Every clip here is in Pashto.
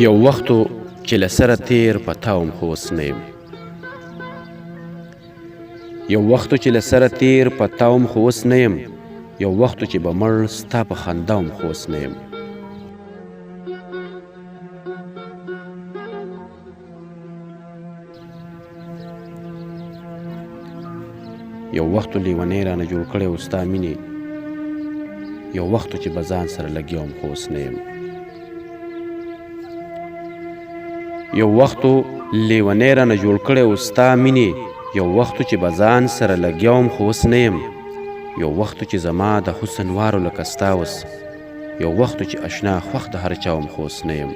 یو وختو چې له سره تیر په تاوم خو اوس نه یم. یو وختو چې له سره تیر په تاوم خو اوس نه یم. یو وختو چې به مړ ستا په خنداوم خو اوس نه یم. یو وختو لیونی رانه جوړ کړی و ستا مینې. یو وختو چې به ځان سره لګیا وم خو اوس نه یم. یو وختو لیونی رانه جوړ کړی و ستا مینې. یو وختو چې به ځان سره لګیا وم خو اوس نه یم. یو وختو چې زما د حسن وارو لکه ستا وس. یو وختو چې اشنا خوښ د هر چا وم خو اوس نه یم.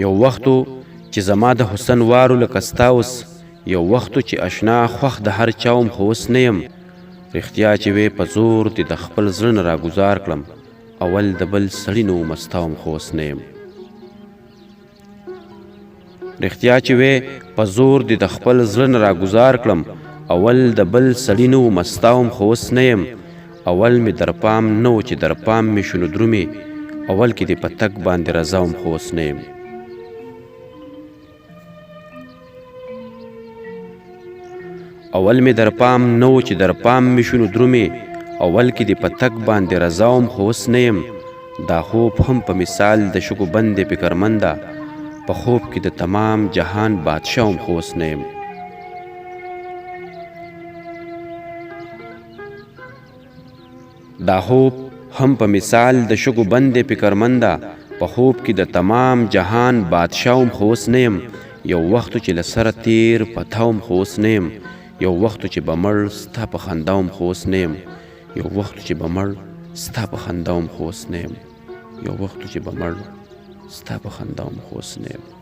یو وختو چې زما د حسن وارو لکه ستا وس. یو وختو چې اشنا خوښ د هر چا وم خو اوس نه یم. رښتیا چې وې په زور دې د خپل زړه نه راګوزار کړم. اول د بل سړي نه وم ستا وم خو اوس نه یم. رښتیا چې وې په زور دې د خپل زړه نه راګوزار کړم. اول د بل سړي نه وم ستا وم خو اوس نه یم. اول مې در پام نه و چې در پام مې شو نو درومې. اول کې دې په تګ باندې رضا وم خو اوس نه یم. اول مې در پام نه و چې در پام مې شو نو درومې. اول کې دې په تګ باندې رضا وم خو اوس نه یم. دا خوب هم په مثال د شګو بندې فکرمنده. په خوب کې د تمام جهان بادشاه وم خو اوس نه یم. دا خوب هم په مثال د شګو بندې فکرمنده. په خوب کې د تمام جهان بادشاه وم خو اوس نه یم. یو وختو چې له سره تیر په تا وم خو اوس نه یم. یو وختو چې به مړ ستا په خندا وم خو اوس نه یم. یو وختو چې به مړ ستا په خندا وم خو اوس نه یم. یو وختو چې به مړ ستا په خندا وم خو اوس نه یم.